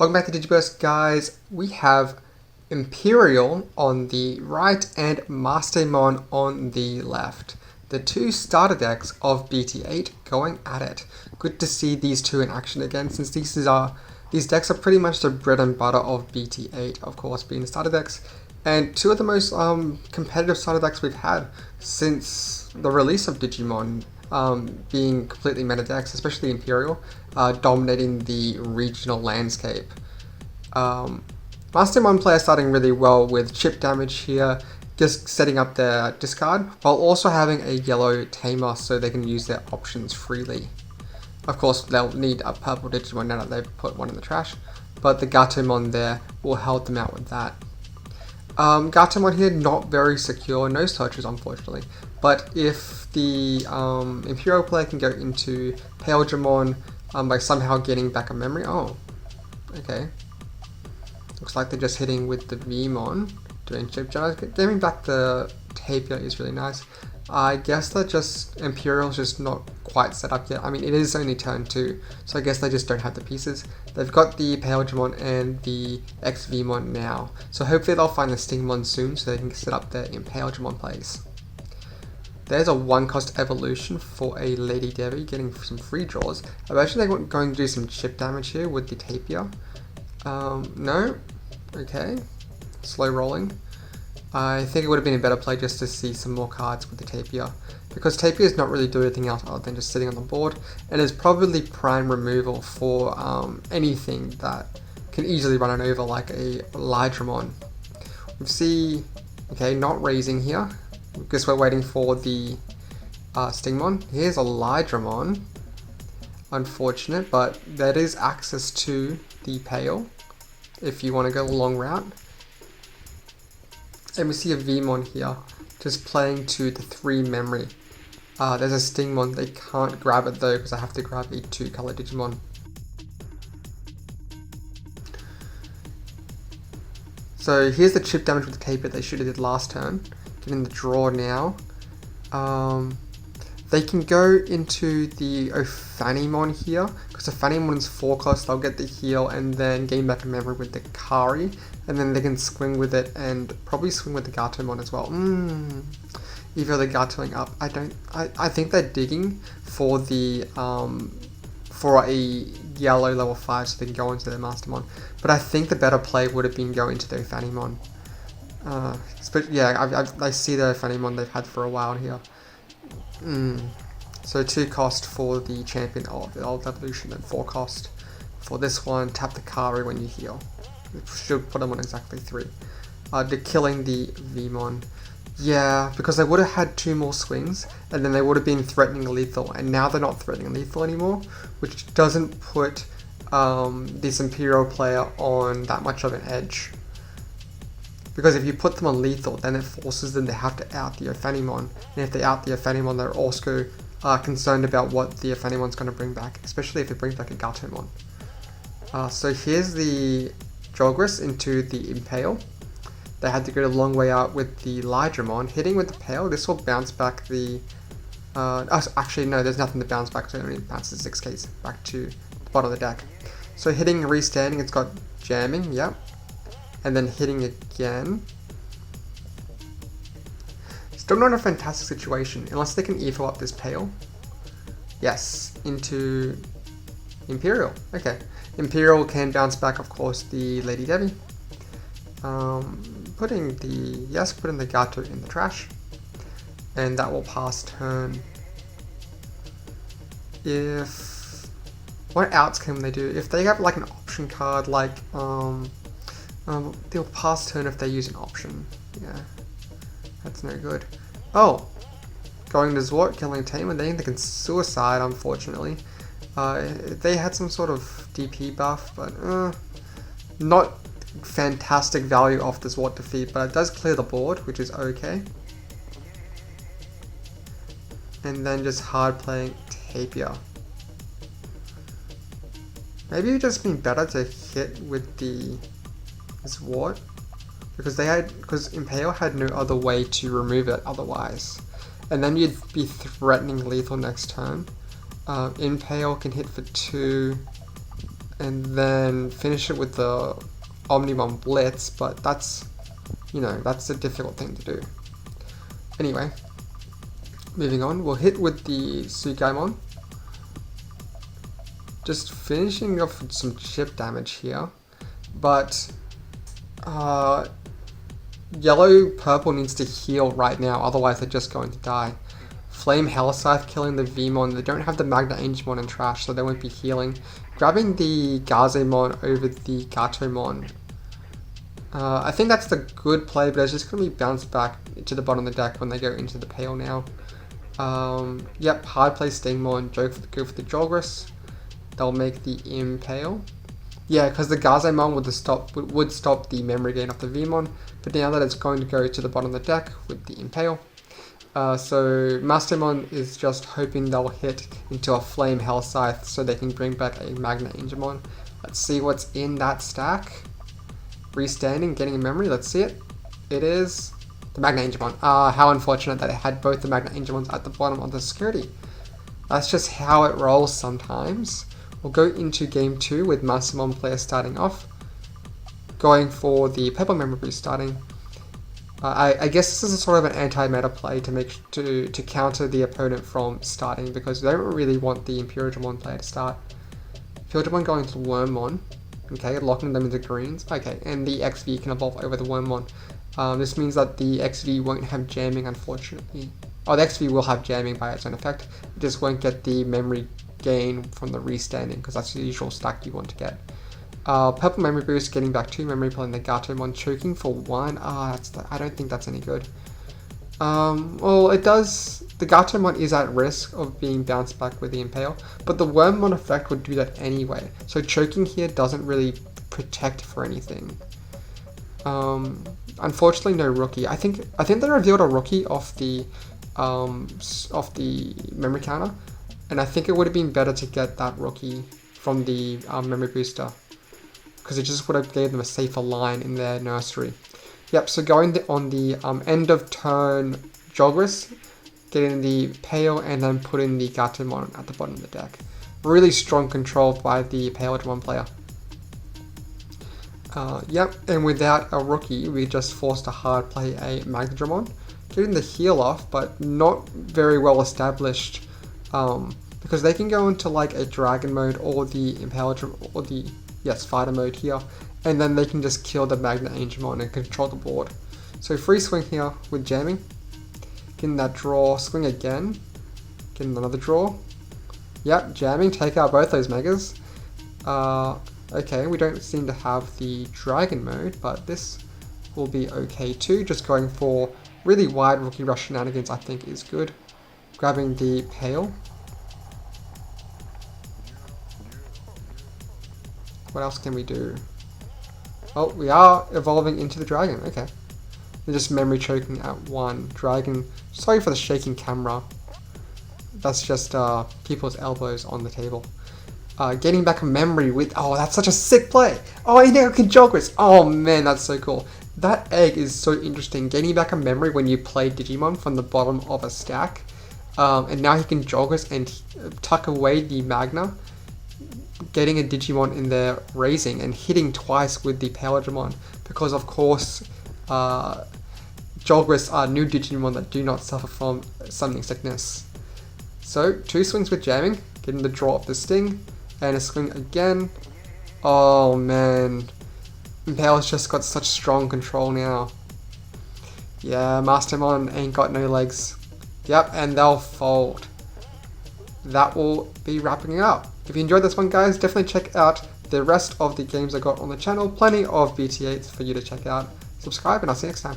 Welcome back to Digiburst, guys. We have Imperial on the right and Mastemon on the left. The two starter decks of BT8 going at it. Good to see these two in action again, since these decks are pretty much the bread and butter of BT8, of course, being the starter decks, and two of the most competitive starter decks we've had since the release of Digimon. Being completely meta decks, especially Imperial, dominating the regional landscape. Mastemon players starting really well with chip damage here, just setting up their discard, while also having a yellow tamer so they can use their options freely. Of course, they'll need a purple Digimon now that they've put one in the trash, but the Gatomon there will help them out with that. Gatomon here, not very secure, no searches unfortunately, but if the Imperial player can go into Imperialdramon by somehow getting back a memory, oh, okay. Looks like they're just hitting with the Vmon, doing chip jars. Getting back the Tapir is really nice. I guess that just Imperial's just not quite set up yet. I mean, it is only turn 2, so I guess they just don't have the pieces. They've got the Imperialdramon and the X-Vmon now, so hopefully they'll find the Stingmon soon so they can set up their Imperialdramon plays. There's a 1-cost evolution for a Lady Devi, getting some free draws. I imagine they're going to do some chip damage here with the Tapir. No? Okay. Slow rolling. I think it would have been a better play just to see some more cards with the Tapir, because Tapir is not really doing anything else other than just sitting on the board, and is probably prime removal for anything that can easily run it over, like a Imperialdramon. We see, okay, not raising here. I guess we're waiting for the Stingmon. Here's a Imperialdramon. Unfortunate, but that is access to the Pale if you want to go the long route. And we see a Vmon here, just playing to the 3 memory. There's a Stingmon, they can't grab it though because I have to grab a 2-color Digimon. So here's the chip damage with the Tapir they should have did last turn. Getting the draw now. They can go into the Ophanimon here, because Ophanimon's 4-cost, they'll get the heal and then gain back a memory with the Kari, and then they can swing with it and probably swing with the Gatomon as well. Either they're Gatoing up. I think they're digging for the for a yellow level 5 so they can go into their Mastemon. But I think the better play would have been going into the Ophanimon. Yeah, I see the Ophanimon they've had for a while here. So 2-cost for the champion of the old evolution and 4-cost for this one. Tap the Kari when you heal. It should put them on exactly 3. They're killing the Vmon. Yeah, because they would have had 2 more swings and then they would have been threatening lethal, and now they're not threatening lethal anymore, which doesn't put this Imperial player on that much of an edge. Because if you put them on lethal, then it forces them to have to out the Ophanimon. And if they out the Ophanimon, they're also concerned about what the Ophanimon's going to bring back, especially if it brings back a Gatomon. So here's the Jogris into the Impale. They had to go a long way out with the Imperialdramon. Hitting with the Pale, this will bounce back the... actually, no, there's nothing to bounce back, so it only bounces 6Ks back to the bottom of the deck. So hitting restanding, it's got jamming, yep. And then hitting again. Still not a fantastic situation, unless they can evo up this Pale. Yes, into Imperial. Okay, Imperial can bounce back, of course, the Lady Devi. Putting the Gato in the trash, and that will pass turn. What outs can they do? If they have like an option card, like they'll pass turn if they use an option. Yeah, that's no good. Oh, going to Zwart, killing a Tamer. They can suicide, unfortunately. They had some sort of DP buff, but not fantastic value off the Zwart defeat, but it does clear the board, which is okay. And then just hard playing Tapir. Maybe it would just been better to hit with the Zwart, because Impale had no other way to remove it otherwise, and then you'd be threatening lethal next turn. Impale can hit for 2, and then finish it with the Omnimon Blitz, but that's, you know, that's a difficult thing to do. Anyway, moving on, we'll hit with the Sugaimon. Just finishing off with some chip damage here, but yellow purple needs to heal right now, otherwise they're just going to die. Flame Hellscythe killing the Vmon. They don't have the Magna Angemon in trash, so they won't be healing. Grabbing the Gazemon over the Gatomon. I think that's the good play, but it's just going to be bounced back to the bottom of the deck when they go into the Pale now. Yep, hard play Stingmon, go for the Jolgris. They'll make the Impale. Yeah, because the Gazemon would stop the memory gain of the Vmon, but now that it's going to go to the bottom of the deck with the Impale. So Mastemon is just hoping they'll hit into a Flame Hellscythe so they can bring back a Magna Angemon. Let's see what's in that stack. Restanding, getting a memory, let's see it. It is the Magna Angemon. How unfortunate that it had both the Magna Angemons at the bottom of the security. That's just how it rolls sometimes. We'll go into game 2 with Mastemon player starting off. Going for the Purple Memory Boost starting. I guess this is a sort of an anti-meta play to counter the opponent from starting, because they don't really want the Imperialdramon player to start. Imperialdramon going to Wormmon, okay, locking them into greens, okay, and the XV can evolve over the Wormmon. This means that the XV won't have jamming, unfortunately. Oh, the XV will have jamming by its own effect, it just won't get the memory gain from the restanding, because that's the usual stack you want to get. Purple Memory Boost, getting back 2 memory, playing the Gatomon, choking for 1. I don't think that's any good. Well, it does. The Gatomon is at risk of being bounced back with the Impale, but the Wormmon effect would do that anyway. So choking here doesn't really protect for anything. Unfortunately, no rookie. I think they revealed a rookie off the memory counter, and I think it would have been better to get that rookie from the memory booster, because it just would have gave them a safer line in their nursery. Yep, so going on the end of turn Jolgris, getting the Pale, and then putting the Gatomon at the bottom of the deck. Really strong control by the Imperialdramon player. Yep, and without a rookie, we just forced to hard play a Magnadramon, getting the heal off, but not very well established, because they can go into like a Dragon mode or the Imperialdramon or the Fighter mode here, and then they can just kill the Magna Angemon and control the board. So free swing here with jamming, getting that draw, swing again, getting another draw. Yep, jamming, take out both those Megas. Okay, we don't seem to have the Dragon mode, but this will be okay too. Just going for really wide Rookie Rush shenanigans, I think, is good. Grabbing the Pale. What else can we do? Oh, we are evolving into the Dragon, okay. They're just memory choking at 1. Dragon, sorry for the shaking camera. That's just people's elbows on the table. Getting back a memory with, oh, that's such a sick play. Oh, he now can Jolgris. Oh man, that's so cool. That egg is so interesting. Getting back a memory when you play Digimon from the bottom of a stack. And now he can Jolgris and tuck away the Magna. Getting a Digimon in there, raising and hitting twice with the Imperialdramon, because of course Jolgris are new Digimon that do not suffer from summoning sickness. So 2 swings with jamming, getting the draw of the Sting, and a swing again. Oh man, Impale's just got such strong control now. Yeah, Mastemon ain't got no legs. Yep, and they'll fold. That will be wrapping it up. If you enjoyed this one, guys, definitely check out the rest of the games I got on the channel. Plenty of BT8s for you to check out. Subscribe, and I'll see you next time.